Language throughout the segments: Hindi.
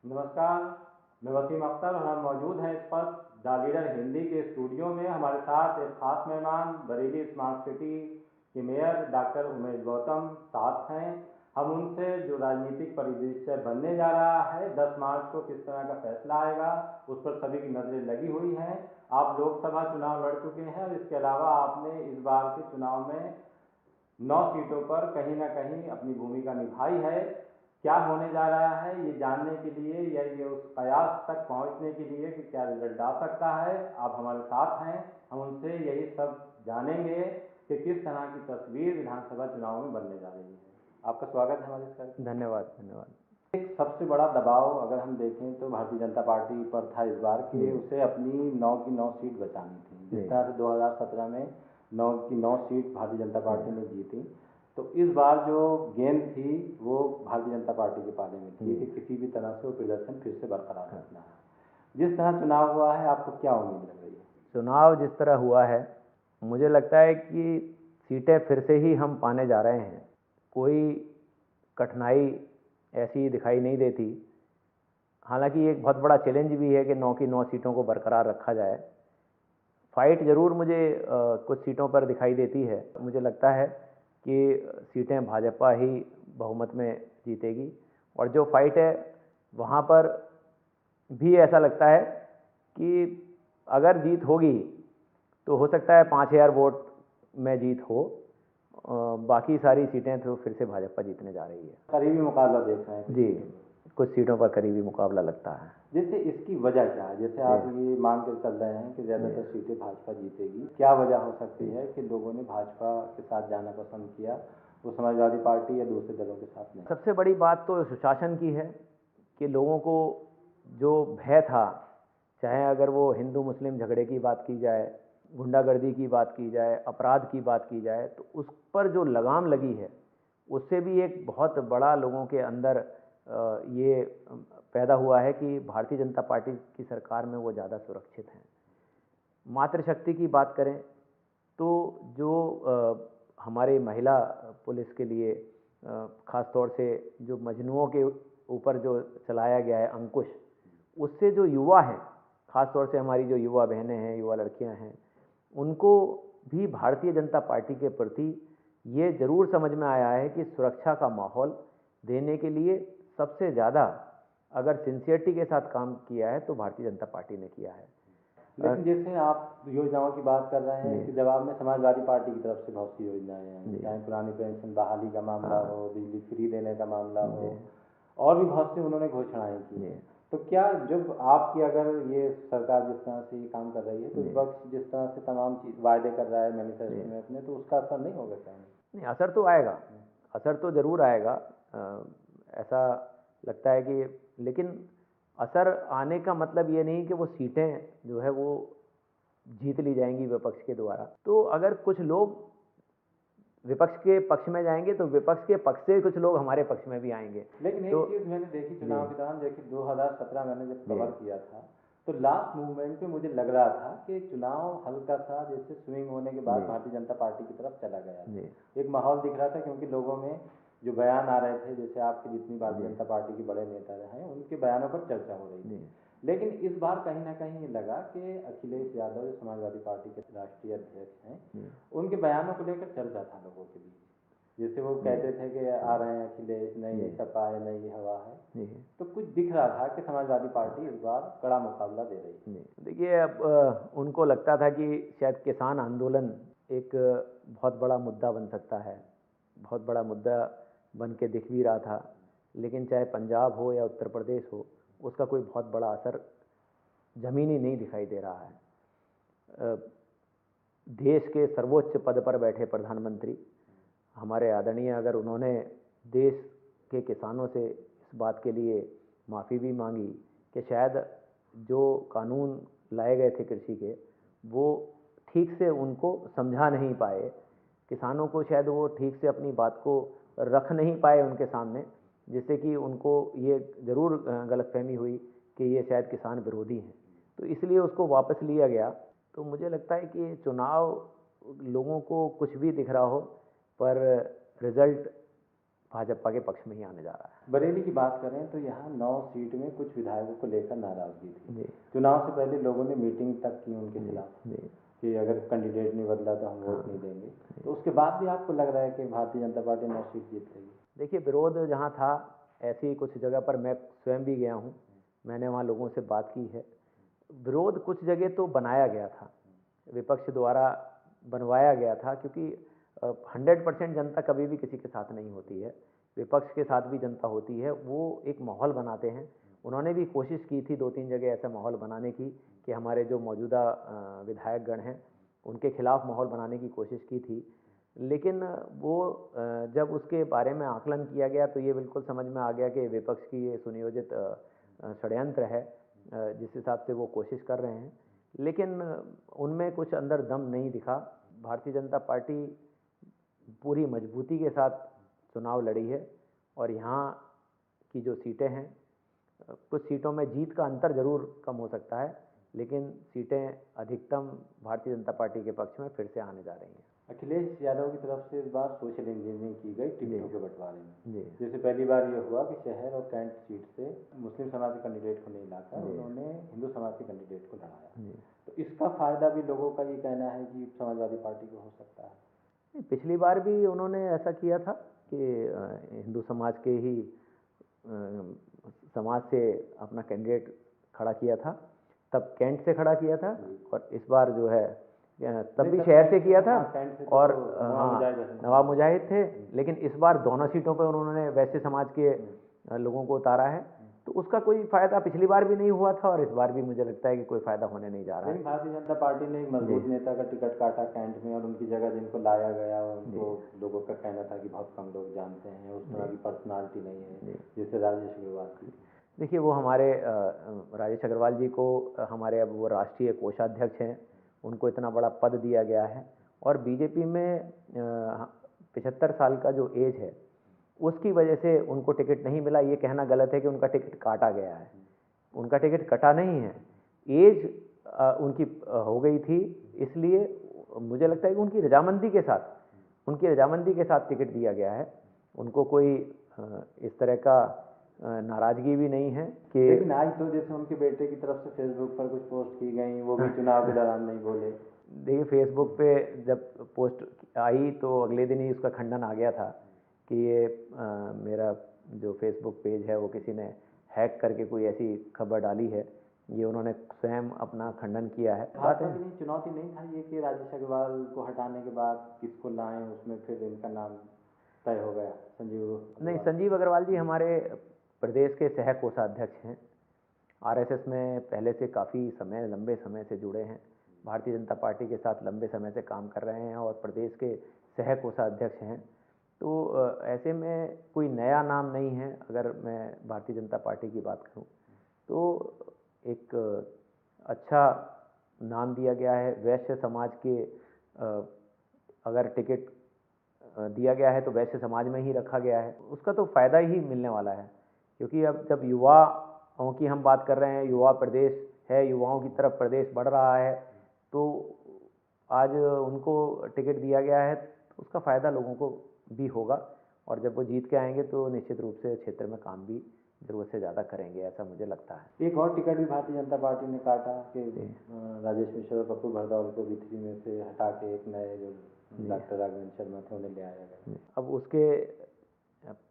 नमस्कार, मैं वसीम अख्तर और हम मौजूद हैं इस वक्त द लीडर हिंदी के स्टूडियो में। हमारे साथ एक खास मेहमान बरेली स्मार्ट सिटी के मेयर डॉक्टर उमेश गौतम साथ हैं। हम उनसे जो राजनीतिक परिदृश्य बनने जा रहा है, 10 मार्च को किस तरह का फैसला आएगा, उस पर सभी की नज़रें लगी हुई हैं। आप लोकसभा चुनाव लड़ चुके हैं और इसके अलावा आपने इस बार के चुनाव में 9 सीटों पर कहीं ना कहीं अपनी भूमिका निभाई है। क्या होने जा रहा है ये जानने के लिए या ये उस कयास तक पहुंचने के लिए कि क्या रिजल्ट आ सकता है, आप हमारे साथ हैं। हम उनसे यही सब जानेंगे कि किस तरह की तस्वीर विधानसभा चुनाव में बनने जा रही है। आपका स्वागत है हमारे साथ। धन्यवाद धन्यवाद। एक सबसे बड़ा दबाव अगर हम देखें तो भारतीय जनता पार्टी पर था इस बार कि उसे अपनी 9 की 9 सीट बचानी थी। जिस तरह से 2017 में 9 की 9 सीट भारतीय जनता पार्टी ने जीती, तो इस बार जो गेंद थी वो भारतीय जनता पार्टी के पाले में थी कि किसी भी तरह से वो प्रदर्शन फिर से बरकरार रखना है। जिस तरह चुनाव हुआ है, आपको क्या उम्मीद लग रही है? चुनाव जिस तरह हुआ है, मुझे लगता है कि सीटें फिर से ही हम पाने जा रहे हैं। कोई कठिनाई ऐसी दिखाई नहीं देती। हालांकि एक बहुत बड़ा चैलेंज भी है कि 9 की 9 सीटों को बरकरार रखा जाए। फाइट ज़रूर मुझे कुछ सीटों पर दिखाई देती है। मुझे लगता है कि सीटें भाजपा ही बहुमत में जीतेगी, और जो फाइट है वहाँ पर भी ऐसा लगता है कि अगर जीत होगी तो हो सकता है 5,000 वोट में जीत हो। बाकी सारी सीटें तो फिर से भाजपा जीतने जा रही है। करीबी मुकाबला देख रहे हैं जी, कुछ सीटों पर करीबी मुकाबला लगता है। जैसे इसकी वजह क्या है? जैसे आप ये मान कर चल रहे हैं कि ज़्यादातर सीटें भाजपा जीतेगी, क्या वजह हो सकती है कि लोगों ने भाजपा के साथ जाना पसंद किया, वो समाजवादी पार्टी या दूसरे दलों के साथ नहीं? सबसे बड़ी बात तो सुशासन की है कि लोगों को जो भय था, चाहे अगर वो हिंदू मुस्लिम झगड़े की बात की जाए, गुंडागर्दी की बात की जाए, अपराध की बात की जाए, तो उस पर जो लगाम लगी है उससे भी एक बहुत बड़ा लोगों के अंदर ये पैदा हुआ है कि भारतीय जनता पार्टी की सरकार में वो ज़्यादा सुरक्षित हैं। मातृशक्ति की बात करें तो जो हमारे महिला पुलिस के लिए ख़ास तौर से जो मजनुओं के ऊपर जो चलाया गया है अंकुश, उससे जो युवा हैं, ख़ास तौर से हमारी जो युवा बहनें हैं, युवा लड़कियां हैं, उनको भी भारतीय जनता पार्टी के प्रति ये ज़रूर समझ में आया है कि सुरक्षा का माहौल देने के लिए सबसे ज़्यादा अगर सिंसियरिटी के साथ काम किया है तो भारतीय जनता पार्टी ने किया है। लेकिन जैसे आप योजनाओं की बात कर रहे हैं कि जवाब में समाजवादी पार्टी की तरफ से बहुत सी योजनाएं हैं, चाहे पुरानी पेंशन बहाली का मामला हो, बिजली फ्री देने का मामला हो, और भी बहुत सी उन्होंने घोषणाएं की हैं। तो क्या जब आपकी अगर ये सरकार जिस तरह से ये काम कर रही है तो विपक्ष जिस तरह से तमाम चीज वायदे कर रहा है मैनिफेस्टो में अपने, तो उसका असर नहीं होगा क्या? नहीं, असर तो आएगा, असर तो ज़रूर आएगा। ऐसा लगता है कि, लेकिन असर आने का मतलब ये नहीं कि वो सीटें जो है वो जीत ली जाएंगी विपक्ष के द्वारा। तो अगर कुछ लोग विपक्ष के पक्ष में जाएंगे तो विपक्ष के पक्ष से कुछ लोग हमारे पक्ष में भी आएंगे। लेकिन तो एक चीज़ मैंने देखी चुनाव के दौरान, देखी 2017 मैंने जब कवर किया था, तो लास्ट मूवमेंट पे मुझे लग रहा था कि चुनाव हल्का सा जैसे स्विंग होने के बाद भारतीय जनता पार्टी की तरफ चला गया। एक माहौल दिख रहा था क्योंकि लोगों में जो बयान आ रहे थे, जैसे आपके जितनी भारतीय जनता पार्टी के बड़े नेता हैं उनके बयानों पर चर्चा हो रही थी। लेकिन इस बार कहीं ना कहीं ये लगा कि अखिलेश यादव जो समाजवादी पार्टी के राष्ट्रीय अध्यक्ष हैं, उनके बयानों को लेकर चर्चा था लोगों के बीच। जैसे वो कहते थे कि आ रहे हैं अखिलेश, नई सपा है, नई हवा है, तो कुछ दिख रहा था कि समाजवादी पार्टी इस बार कड़ा मुकाबला दे रही है। देखिए, अब उनको लगता था कि शायद किसान आंदोलन एक बहुत बड़ा मुद्दा बन सकता है, बहुत बड़ा मुद्दा बन के दिख भी रहा था, लेकिन चाहे पंजाब हो या उत्तर प्रदेश हो, उसका कोई बहुत बड़ा असर ज़मीनी नहीं दिखाई दे रहा है। देश के सर्वोच्च पद पर बैठे प्रधानमंत्री हमारे आदरणीय, अगर उन्होंने देश के किसानों से इस बात के लिए माफ़ी भी मांगी कि शायद जो कानून लाए गए थे कृषि के, वो ठीक से उनको समझा नहीं पाए, किसानों को शायद वो ठीक से अपनी बात को रख नहीं पाए उनके सामने, जिससे कि उनको ये ज़रूर गलतफहमी हुई कि ये शायद किसान विरोधी हैं, तो इसलिए उसको वापस लिया गया। तो मुझे लगता है कि चुनाव लोगों को कुछ भी दिख रहा हो, पर रिज़ल्ट भाजपा के पक्ष में ही आने जा रहा है। बरेली की बात करें तो यहाँ 9 सीट में कुछ विधायकों को लेकर नाराजगी थी। जी चुनाव से पहले लोगों ने मीटिंग तक की उनके जी खिलाफ जी कि अगर कैंडिडेट नहीं बदला तो हम वोट नहीं देंगे। तो उसके बाद भी आपको लग रहा है कि भारतीय जनता पार्टी 9 सीट जीत लेगी? देखिए, विरोध जहाँ था, ऐसी कुछ जगह पर मैं स्वयं भी गया हूँ, मैंने वहाँ लोगों से बात की है। विरोध कुछ जगह तो बनाया गया था, विपक्ष द्वारा बनवाया गया था, क्योंकि 100% जनता कभी भी किसी के साथ नहीं होती है, विपक्ष के साथ भी जनता होती है। वो एक माहौल बनाते हैं। उन्होंने भी कोशिश की थी 2-3 जगह ऐसा माहौल बनाने की कि हमारे जो मौजूदा विधायक गण हैं उनके खिलाफ माहौल बनाने की कोशिश की थी। लेकिन वो जब उसके बारे में आकलन किया गया तो ये बिल्कुल समझ में आ गया कि विपक्ष की ये सुनियोजित षड्यंत्र है, जिस हिसाब से वो कोशिश कर रहे हैं। लेकिन उनमें कुछ अंदर दम नहीं दिखा। भारतीय जनता पार्टी पूरी मजबूती के साथ चुनाव लड़ी है और यहाँ की जो सीटें हैं, कुछ सीटों में जीत का अंतर जरूर कम हो सकता है, लेकिन सीटें अधिकतम भारतीय जनता पार्टी के पक्ष में फिर से आने जा रही हैं। अखिलेश यादव की तरफ से इस बार सोशल इंजीनियरिंग की गई टिकटों के बंटवारे में। जी जैसे पहली बार ये हुआ कि शहर और कैंट सीट से मुस्लिम समाज के कैंडिडेट को नहीं लाकर उन्होंने हिंदू समाज के कैंडिडेट को लड़ाया। तो इसका फायदा भी लोगों का ये कहना है कि समाजवादी पार्टी को हो सकता है। पिछली बार भी उन्होंने ऐसा किया था कि हिंदू समाज के ही समाज से अपना कैंडिडेट खड़ा किया था, तब कैंट से खड़ा किया था, और इस बार जो है तब भी शहर से किया था। और हाँ, नवाब मुजाहिद थे, लेकिन इस बार दोनों सीटों पर उन्होंने वैश्य समाज के लोगों को उतारा है। तो उसका कोई फायदा पिछली बार भी नहीं हुआ था और इस बार भी मुझे लगता है कि कोई फायदा होने नहीं जा रहा है। भारतीय जनता पार्टी ने एक मजबूत नेता का टिकट काटा कैंट में, और उनकी जगह जिनको लाया गया उनको लोगों का कहना था कि बहुत कम लोग जानते हैं, उस तरह की पर्सनालिटी नहीं है, जैसे राजेश अग्रवाल की। देखिए, वो हमारे राजेश अग्रवाल जी को हमारे अब वो राष्ट्रीय कोषाध्यक्ष हैं, उनको इतना बड़ा पद दिया गया है, और बीजेपी में 75 साल का जो एज है उसकी वजह से उनको टिकट नहीं मिला। ये कहना गलत है कि उनका टिकट काटा गया है, उनका टिकट कटा नहीं है, एज उनकी हो गई थी। इसलिए मुझे लगता है कि उनकी रजामंदी के साथ टिकट दिया गया है। उनको कोई इस तरह का नाराजगी भी नहीं है कि। लेकिन आज तो जैसे उनके बेटे की तरफ से फेसबुक पर कुछ पोस्ट की गई, वो भी चुनाव के दौरान नहीं बोले। देखिए, फेसबुक पे जब पोस्ट आई तो अगले दिन ही उसका खंडन आ गया था कि ये मेरा जो फेसबुक पेज है वो किसी ने हैक करके कोई ऐसी खबर डाली है। ये उन्होंने स्वयं अपना खंडन किया है। बात है चुनौती नहीं था ये कि राजेश अग्रवाल को हटाने के बाद किसको लाएं, उसमें फिर इनका नाम तय हो गया संजीव। नहीं, संजीव अग्रवाल जी हमारे प्रदेश के सह कोषाध्यक्ष हैं, आरएसएस में पहले से काफ़ी लंबे समय से जुड़े हैं, भारतीय जनता पार्टी के साथ लंबे समय से काम कर रहे हैं और प्रदेश के सह कोषाध्यक्ष हैं। तो ऐसे में कोई नया नाम नहीं है। अगर मैं भारतीय जनता पार्टी की बात करूं तो एक अच्छा नाम दिया गया है। वैश्य समाज के अगर टिकट दिया गया है तो वैश्य समाज में ही रखा गया है, उसका तो फ़ायदा ही मिलने वाला है। क्योंकि अब जब युवाओं की हम बात कर रहे हैं, युवा प्रदेश है, युवाओं की तरफ प्रदेश बढ़ रहा है, तो आज उनको टिकट दिया गया है तो उसका फ़ायदा लोगों को भी होगा, और जब वो जीत के आएंगे तो निश्चित रूप से क्षेत्र में काम भी ज़रूरत से ज़्यादा करेंगे, ऐसा मुझे लगता है। एक और टिकट भी भारतीय जनता पार्टी ने काटा कि राजेश मिश्र और पप्पू भरदौल को B3 में से हटा के एक नए जो डॉक्टर राघवेंद्र शर्मा थे उन्हें ले आया गया। अब उसके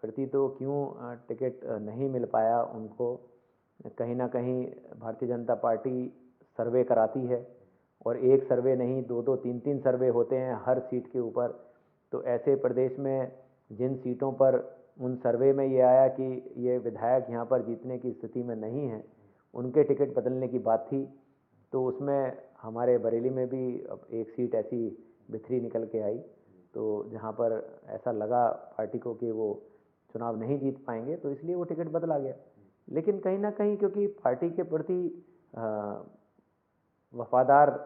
प्रति तो क्यों टिकट नहीं मिल पाया उनको, कहीं ना कहीं भारतीय जनता पार्टी सर्वे कराती है, और एक सर्वे नहीं 2-2, 3-3 सर्वे होते हैं हर सीट के ऊपर। तो ऐसे प्रदेश में जिन सीटों पर उन सर्वे में ये आया कि ये विधायक यहाँ पर जीतने की स्थिति में नहीं है, उनके टिकट बदलने की बात थी, तो उसमें हमारे बरेली में भी अब एक सीट ऐसी बिखरी निकल के आई, तो जहाँ पर ऐसा लगा पार्टी को कि वो चुनाव नहीं जीत पाएंगे, तो इसलिए वो टिकट बदला गया। लेकिन कहीं ना कहीं क्योंकि पार्टी के प्रति वफादार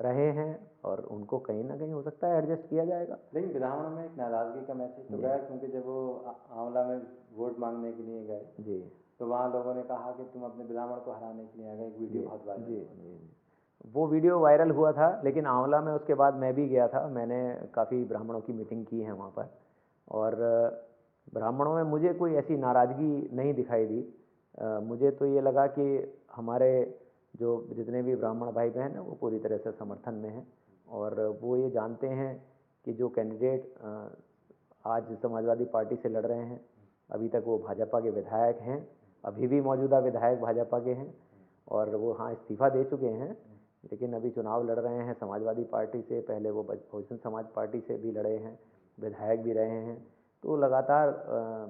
रहे हैं और उनको कहीं ना कहीं हो सकता है एडजस्ट किया जाएगा। लेकिन विधानसभा में एक नाराजगी का मैसेज तो गया, क्योंकि जब वो आंवला में वोट मांगने के लिए गए जी, तो वहाँ लोगों ने कहा कि तुम अपने ब्राह्मण को हराने के लिए आ गए। एक वीडियो बहुत वायरल जी, वो वीडियो वायरल हुआ था, लेकिन आंवला में उसके बाद मैं भी गया था, मैंने काफ़ी ब्राह्मणों की मीटिंग की है वहाँ पर, और ब्राह्मणों में मुझे कोई ऐसी नाराज़गी नहीं दिखाई दी। मुझे तो ये लगा कि हमारे जो जितने भी ब्राह्मण भाई बहन हैं वो पूरी तरह से समर्थन में हैं और वो ये जानते हैं कि जो कैंडिडेट आज समाजवादी पार्टी से लड़ रहे हैं, अभी तक वो भाजपा के विधायक हैं, अभी भी मौजूदा विधायक भाजपा के हैं और वो हाँ इस्तीफ़ा दे चुके हैं, लेकिन अभी चुनाव लड़ रहे हैं समाजवादी पार्टी से। पहले वो बहुजन समाज पार्टी से भी लड़े हैं, विधायक भी रहे हैं। तो लगातार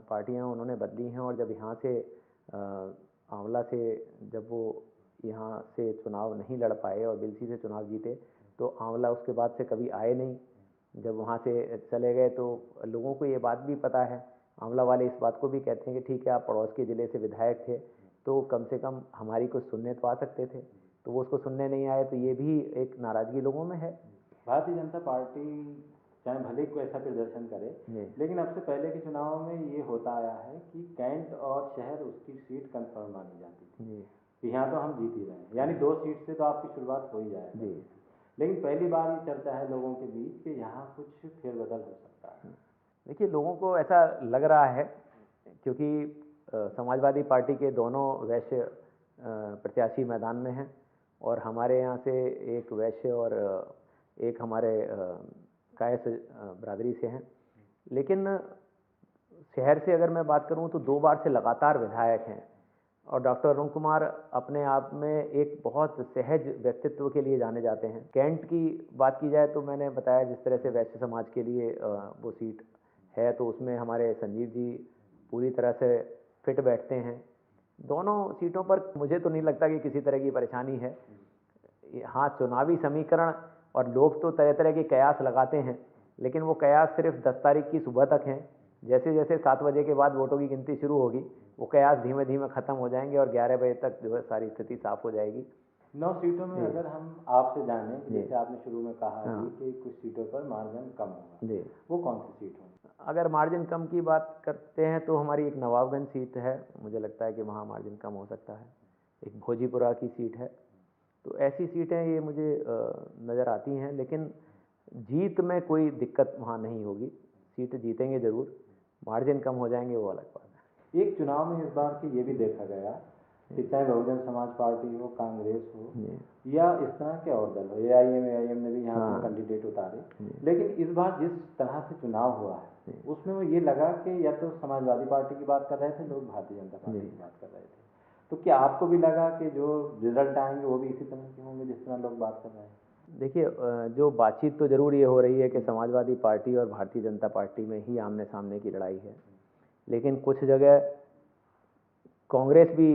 पार्टियां उन्होंने बदली हैं और जब यहाँ से आंवला से जब वो यहाँ से चुनाव नहीं लड़ पाए और बिलसी से चुनाव जीते तो आंवला उसके बाद से कभी आए नहीं। जब वहाँ से चले गए तो लोगों को ये बात भी पता है, आंवला वाले इस बात को भी कहते हैं कि ठीक है आप पड़ोस के ज़िले से विधायक थे तो कम से कम हमारी कुछ सुनने तो आ सकते थे, तो वो उसको सुनने नहीं आए, तो ये भी एक नाराज़गी लोगों में है। भारतीय जनता पार्टी चाहे भले कोई ऐसा प्रदर्शन करे, लेकिन अब से पहले के चुनाव में ये होता आया है कि कैंट और शहर उसकी सीट कंफर्म मानी जाती थी कि यहाँ तो हम जीत ही रहे हैं, यानी 2 सीट से तो आपकी शुरुआत हो ही जाएगी। लेकिन पहली बार ये चर्चा है लोगों के बीच कि यहाँ कुछ फेरबदल हो सकता है। देखिए, लोगों को ऐसा लग रहा है क्योंकि समाजवादी पार्टी के दोनों वैश्य प्रत्याशी मैदान में हैं और हमारे यहाँ से एक वैश्य और एक हमारे कायस्थ बरादरी से हैं। लेकिन शहर से अगर मैं बात करूँ तो 2 बार से लगातार विधायक हैं और डॉक्टर अरुण कुमार अपने आप में एक बहुत सहज व्यक्तित्व के लिए जाने जाते हैं। कैंट की बात की जाए तो मैंने बताया जिस तरह से वैश्य समाज के लिए वो सीट है, तो उसमें हमारे संजीव जी पूरी तरह से फिट बैठते हैं। दोनों सीटों पर मुझे तो नहीं लगता कि किसी तरह की परेशानी है। हाँ, चुनावी समीकरण और लोग तो तरह तरह के कयास लगाते हैं, लेकिन वो कयास सिर्फ 10 तारीख की सुबह तक हैं। जैसे जैसे 7 बजे के बाद वोटों की गिनती शुरू होगी वो कयास धीमे धीमे ख़त्म हो जाएंगे और 11 बजे तक जो है सारी स्थिति साफ हो जाएगी। 9 सीटों में अगर हम आपसे जानें, जैसे आपने शुरू में कहा कि कुछ सीटों पर मार्जिन कम होगा, वो कौन सी सीट होगी? अगर मार्जिन कम की बात करते हैं तो हमारी एक नवाबगंज सीट है, मुझे लगता है कि वहाँ मार्जिन कम हो सकता है। एक भोजीपुरा की सीट है, तो ऐसी सीटें ये मुझे नज़र आती हैं, लेकिन जीत में कोई दिक्कत वहाँ नहीं होगी। सीट जीतेंगे ज़रूर, मार्जिन कम हो जाएंगे वो अलग बात है। एक चुनाव में इस बार की ये भी देखा गया कि चाहे बहुजन समाज पार्टी हो, कांग्रेस हो या इस तरह के और दल हो, AIM ने भी यहाँ पे कैंडिडेट उतारे, लेकिन इस बार जिस तरह से चुनाव हुआ है उसमें वो ये लगा कि या तो समाजवादी पार्टी की बात कर रहे थे लोग, भारतीय जनता पार्टी की बात कर रहे थे। तो क्या आपको भी लगा कि जो रिजल्ट आएंगे वो भी इसी तरह के होंगे जिस तरह लोग बात कर रहे हैं? देखिए, जो बातचीत तो ज़रूर ये हो रही है कि समाजवादी पार्टी और भारतीय जनता पार्टी में ही आमने सामने की लड़ाई है, लेकिन कुछ जगह कांग्रेस भी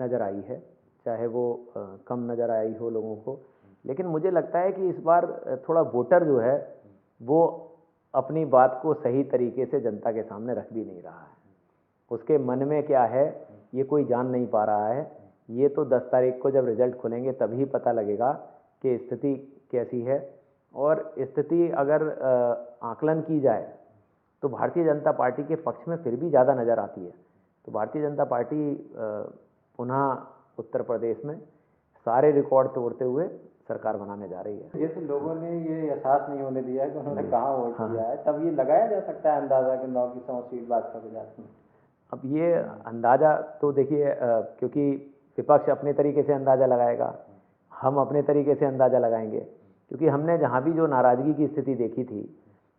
नज़र आई है, चाहे वो कम नज़र आई हो लोगों को। लेकिन मुझे लगता है कि इस बार थोड़ा वोटर जो है वो अपनी बात को सही तरीके से जनता के सामने रख भी नहीं रहा है। उसके मन में क्या है ये कोई जान नहीं पा रहा है। ये तो 10 तारीख को जब रिजल्ट खुलेंगे तभी पता लगेगा कि स्थिति कैसी है। और स्थिति अगर आकलन की जाए तो भारतीय जनता पार्टी के पक्ष में फिर भी ज़्यादा नज़र आती है। तो भारतीय जनता पार्टी पुनः उत्तर प्रदेश में सारे रिकॉर्ड तोड़ते हुए सरकार बनाने जा रही है। जैसे लोगों ने ये एहसास नहीं होने दिया है कि उन्होंने कहाँ वोट दिया है, तब ये लगाया जा सकता है अंदाज़ा कि 9 की 100 सीट भाजपा को जाती है। अब ये अंदाज़ा तो देखिए, क्योंकि विपक्ष अपने तरीके से अंदाज़ा लगाएगा, हम अपने तरीके से अंदाज़ा लगाएंगे, क्योंकि हमने जहाँ भी जो नाराज़गी की स्थिति देखी थी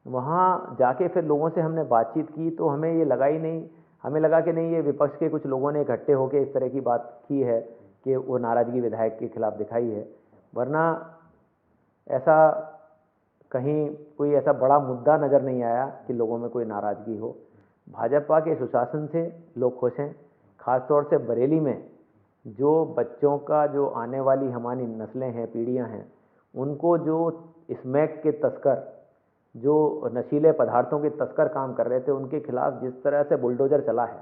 वहाँ जाके फिर लोगों से हमने बातचीत की तो हमें ये लगा ही नहीं, हमें लगा कि नहीं ये विपक्ष के कुछ लोगों ने इकट्ठे होकर इस तरह की बात की है कि वो नाराज़गी विधायक के खिलाफ दिखाई है, वरना ऐसा कहीं कोई ऐसा बड़ा मुद्दा नज़र नहीं आया कि लोगों में कोई नाराज़गी हो। भाजपा के सुशासन से लोग खुश हैं, ख़ासतौर से बरेली में जो बच्चों का जो आने वाली हमारी नस्लें हैं, पीढ़ियां हैं, उनको जो स्मैक के तस्कर, जो नशीले पदार्थों के तस्कर काम कर रहे थे, उनके खिलाफ जिस तरह से बुलडोजर चला है,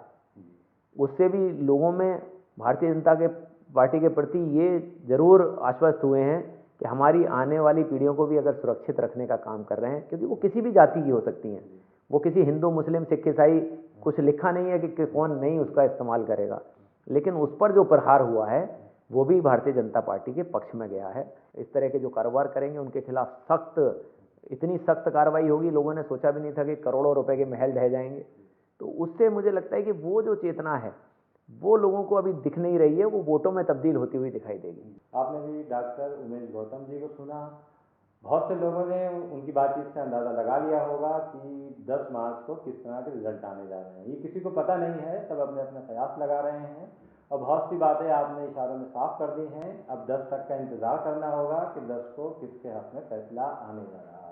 उससे भी लोगों में भारतीय जनता के पार्टी के प्रति ये ज़रूर आश्वस्त हुए हैं कि हमारी आने वाली पीढ़ियों को भी अगर सुरक्षित रखने का काम कर रहे हैं, क्योंकि वो किसी भी जाति की हो सकती हैं, वो किसी हिंदू, मुस्लिम, सिख, ईसाई, कुछ लिखा नहीं है कि कौन नहीं उसका इस्तेमाल करेगा, लेकिन उस पर जो प्रहार हुआ है वो भी भारतीय जनता पार्टी के पक्ष में गया है। इस तरह के जो कारोबार करेंगे उनके खिलाफ इतनी सख्त कार्रवाई होगी, लोगों ने सोचा भी नहीं था कि करोड़ों रुपए के महल ढह जाएंगे। तो उससे मुझे लगता है कि वो जो चेतना है वो लोगों को अभी दिख नहीं रही है, वो वोटों में तब्दील होती हुई दिखाई देगी। आपने भी डॉक्टर उमेश गौतम जी को सुना। बहुत से लोगों ने उनकी बातचीत से अंदाज़ा लगा लिया होगा कि 10 मार्च को किस तरह के रिजल्ट आने जा रहे हैं। ये किसी को पता नहीं है, सब अपने अपने कयास लगा रहे हैं और बहुत सी बातें आपने इशारों में साफ कर दी हैं। अब 10 तक का इंतज़ार करना होगा कि 10 को किसके हक़ में फैसला आने जा रहा है।